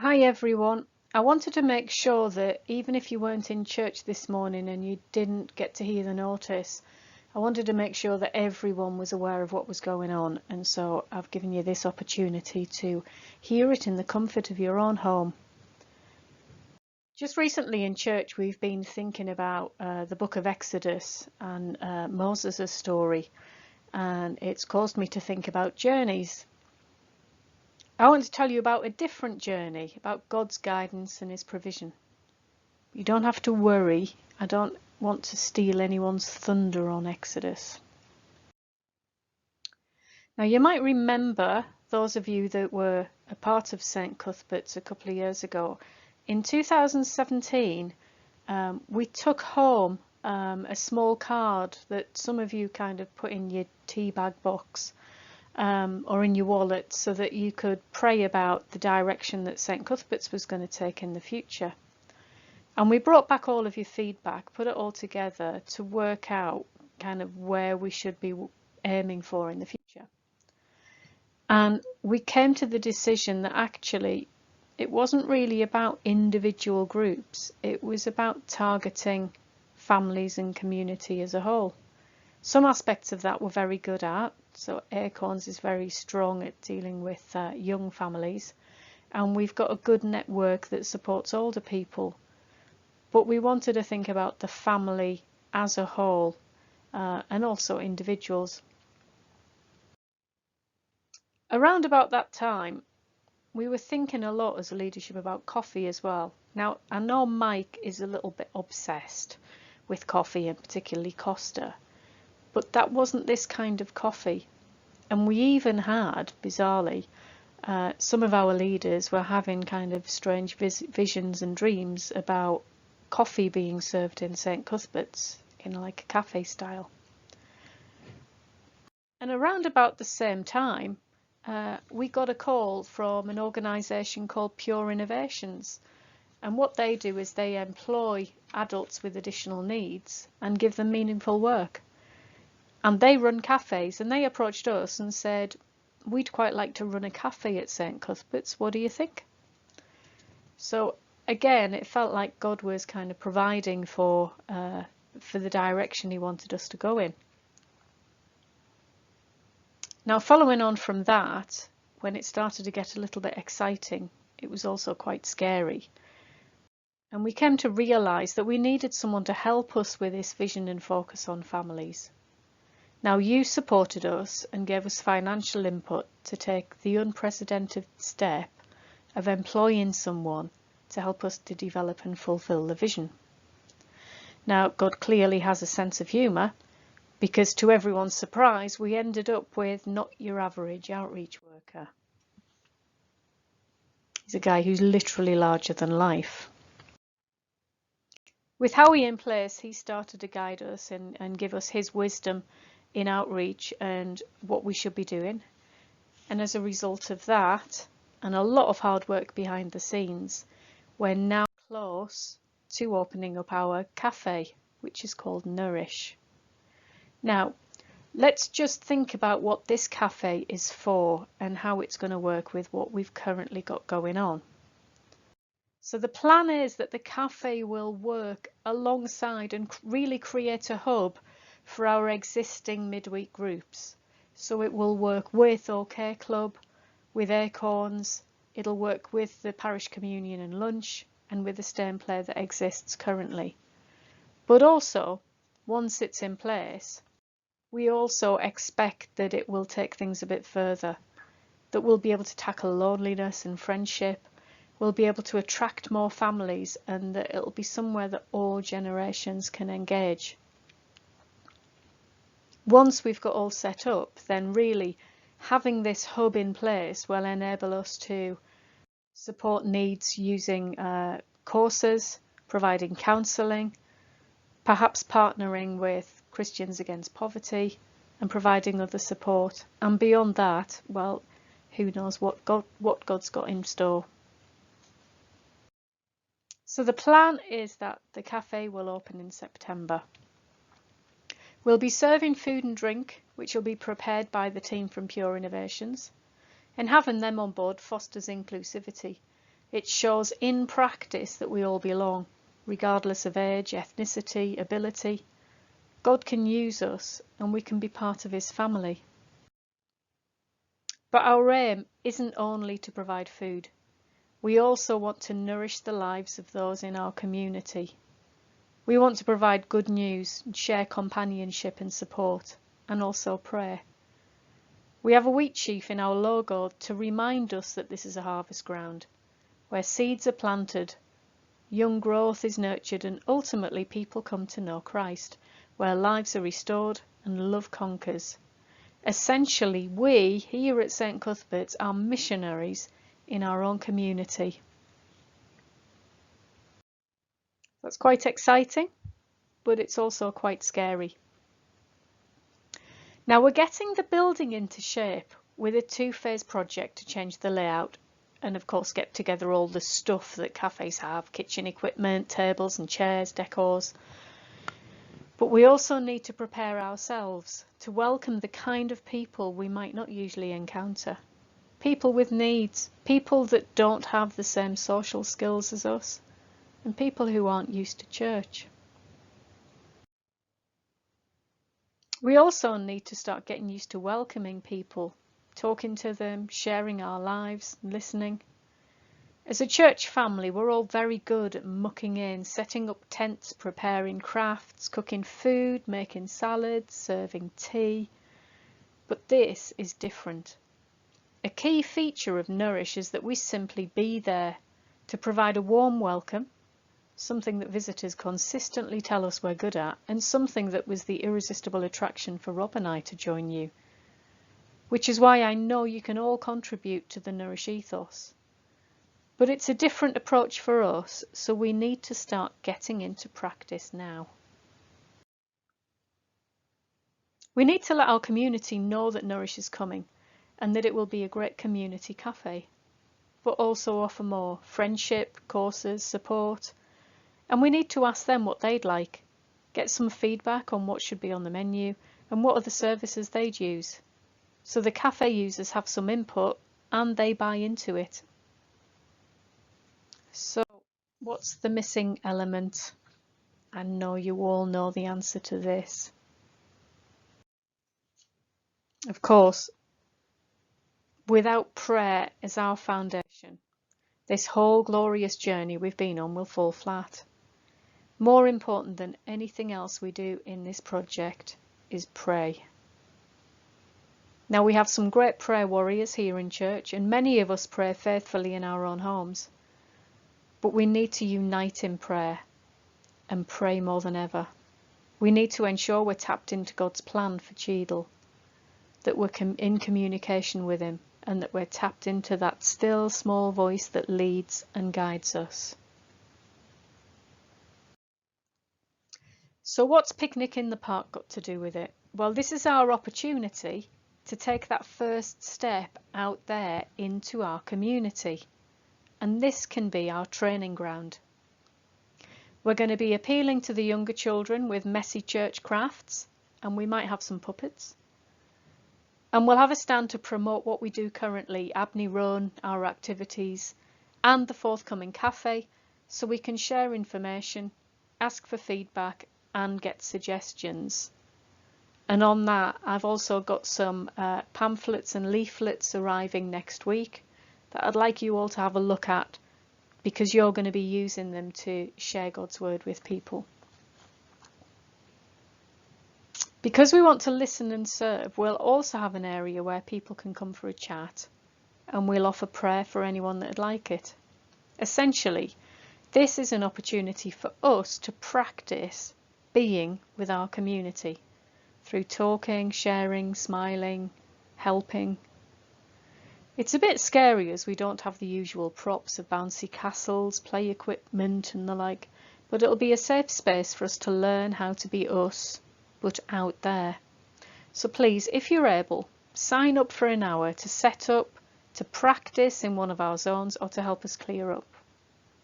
Hi everyone. I wanted to make sure that even if you weren't in church this morning and you didn't get to hear the notice, I wanted to make sure that everyone was aware of what was going on, and so I've given you this opportunity to hear it in the comfort of your own home. Just recently in church we've been thinking about the book of Exodus and Moses' story, and it's caused me to think about journeys. I want to tell you about a different journey, about God's guidance and his provision. You don't have to worry. I don't want to steal anyone's thunder on Exodus. Now you might remember, those of you that were a part of St. Cuthbert's a couple of years ago, in 2017 we took home a small card that some of you kind of put in your tea bag box or in your wallet so that you could pray about the direction that St. Cuthbert's was going to take in the future. And we brought back all of your feedback, put it all together to work out kind of where we should be aiming for in the future. And we came to the decision that actually it wasn't really about individual groups, it was about targeting families and community as a whole. Some aspects of that we're very good at. So Acorns is very strong at dealing with young families, and we've got a good network that supports older people. But we wanted to think about the family as a whole and also individuals. Around about that time, we were thinking a lot as a leadership about coffee as well. Now, I know Mike is a little bit obsessed with coffee, and particularly Costa. But that wasn't this kind of coffee. And we even had, bizarrely, some of our leaders were having kind of strange visions and dreams about coffee being served in St. Cuthbert's in like a cafe style. And around about the same time, we got a call from an organisation called Pure Innovations. And what they do is they employ adults with additional needs and give them meaningful work. And they run cafes, and they approached us and said, we'd quite like to run a cafe at St. Cuthbert's, what do you think? So again, it felt like God was kind of providing for the direction he wanted us to go in. Now following on from that, when it started to get a little bit exciting, it was also quite scary. And we came to realise that we needed someone to help us with this vision and focus on families. Now you supported us and gave us financial input to take the unprecedented step of employing someone to help us to develop and fulfil the vision. Now God clearly has a sense of humour, because to everyone's surprise we ended up with not your average outreach worker. He's a guy who's literally larger than life. With Howie in place, he started to guide us and give us his wisdom in outreach and what we should be doing. And as a result of that, and a lot of hard work behind the scenes, we're now close to opening up our cafe, which is called Nourish. Now, let's just think about what this cafe is for and how it's going to work with what we've currently got going on. So the plan is that the cafe will work alongside and really create a hub for our existing midweek groups. So it will work with OK Club, with Acorns, it'll work with the Parish Communion and Lunch, and with the Stay and Play that exists currently. But also, once it's in place, we also expect that it will take things a bit further, that we'll be able to tackle loneliness and friendship, we'll be able to attract more families, and that it'll be somewhere that all generations can engage. Once we've got all set up, then really having this hub in place will enable us to support needs using courses, providing counselling, perhaps partnering with Christians Against Poverty and providing other support. And beyond that, well, who knows what God's got in store. So the plan is that the cafe will open in September. We'll be serving food and drink, which will be prepared by the team from Pure Innovations, and having them on board fosters inclusivity. It shows in practice that we all belong, regardless of age, ethnicity, ability. God can use us and we can be part of his family. But our aim isn't only to provide food. We also want to nourish the lives of those in our community. We want to provide good news, share companionship and support, and also pray. We have a wheat sheaf in our logo to remind us that this is a harvest ground, where seeds are planted, young growth is nurtured, and ultimately people come to know Christ, where lives are restored and love conquers. Essentially, we here at St. Cuthbert's are missionaries in our own community. That's quite exciting, but it's also quite scary. Now we're getting the building into shape with a two-phase project to change the layout and of course get together all the stuff that cafes have, kitchen equipment, tables and chairs, decors. But we also need to prepare ourselves to welcome the kind of people we might not usually encounter. People with needs, people that don't have the same social skills as us, and people who aren't used to church. We also need to start getting used to welcoming people, talking to them, sharing our lives, listening. As a church family, we're all very good at mucking in, setting up tents, preparing crafts, cooking food, making salads, serving tea. But this is different. A key feature of Nourish is that we simply be there to provide a warm welcome, something that visitors consistently tell us we're good at, and something that was the irresistible attraction for Rob and I to join you. Which is why I know you can all contribute to the Nourish ethos. But it's a different approach for us, so we need to start getting into practice now. We need to let our community know that Nourish is coming and that it will be a great community cafe, but also offer more friendship, courses, support. And we need to ask them what they'd like, get some feedback on what should be on the menu and what are the services they'd use, so the cafe users have some input and they buy into it. So what's the missing element? I know you all know the answer to this. Of course, without prayer as our foundation, this whole glorious journey we've been on will fall flat. More important than anything else we do in this project is pray. Now we have some great prayer warriors here in church, and many of us pray faithfully in our own homes. But we need to unite in prayer and pray more than ever. We need to ensure we're tapped into God's plan for Cheadle, that we're in communication with him, and that we're tapped into that still small voice that leads and guides us. So what's Picnic in the Park got to do with it? Well, this is our opportunity to take that first step out there into our community. And this can be our training ground. We're going to be appealing to the younger children with messy church crafts, and we might have some puppets. And we'll have a stand to promote what we do currently, Abney Run, our activities, and the forthcoming cafe, so we can share information, ask for feedback, and get suggestions. And on that, I've also got some pamphlets and leaflets arriving next week that I'd like you all to have a look at, because you're going to be using them to share God's word with people. Because we want to listen and serve, we'll also have an area where people can come for a chat, and we'll offer prayer for anyone that'd like it. Essentially, this is an opportunity for us to practice being with our community through talking, sharing, smiling, helping. It's a bit scary as we don't have the usual props of bouncy castles, play equipment and the like, but it'll be a safe space for us to learn how to be us, but out there. So please, if you're able, sign up for an hour to set up, to practice in one of our zones, or to help us clear up.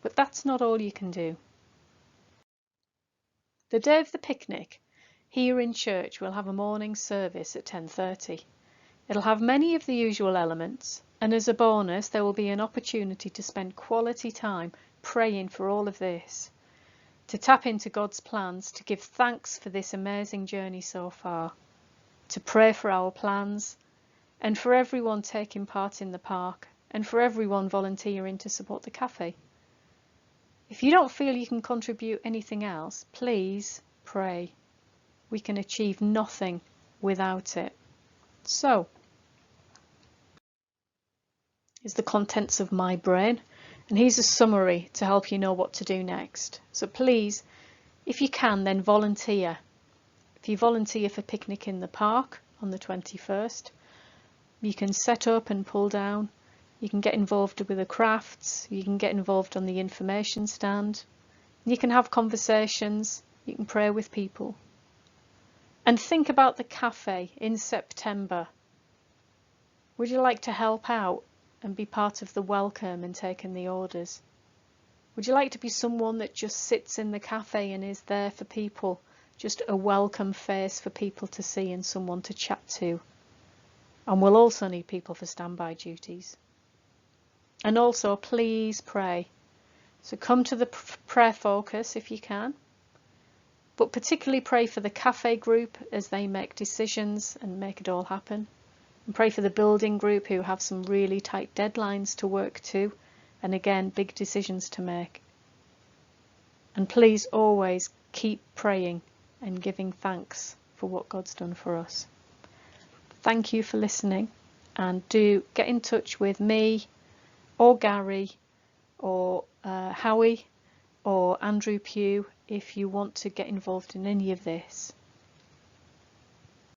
But that's not all you can do. The day of the picnic, here in church, we'll have a morning service at 10:30. It'll have many of the usual elements, and as a bonus there will be an opportunity to spend quality time praying for all of this, to tap into God's plans, to give thanks for this amazing journey so far, to pray for our plans, and for everyone taking part in the park, and for everyone volunteering to support the cafe. If you don't feel you can contribute anything else, please pray. We can achieve nothing without it. So, here's the contents of my brain, and here's a summary to help you know what to do next. So please, if you can, then volunteer. If you volunteer for picnic in the park on the 21st, you can set up and pull down. You can get involved with the crafts, you can get involved on the information stand, you can have conversations, you can pray with people. And think about the cafe in September. Would you like to help out and be part of the welcome and taking the orders? Would you like to be someone that just sits in the cafe and is there for people, just a welcome face for people to see and someone to chat to? And we'll also need people for standby duties. And also, please pray. So come to the prayer focus if you can, but particularly pray for the cafe group as they make decisions and make it all happen. And pray for the building group who have some really tight deadlines to work to, and again, big decisions to make. And please always keep praying and giving thanks for what God's done for us. Thank you for listening, and do get in touch with me, or Gary, or Howie, or Andrew Pugh if you want to get involved in any of this.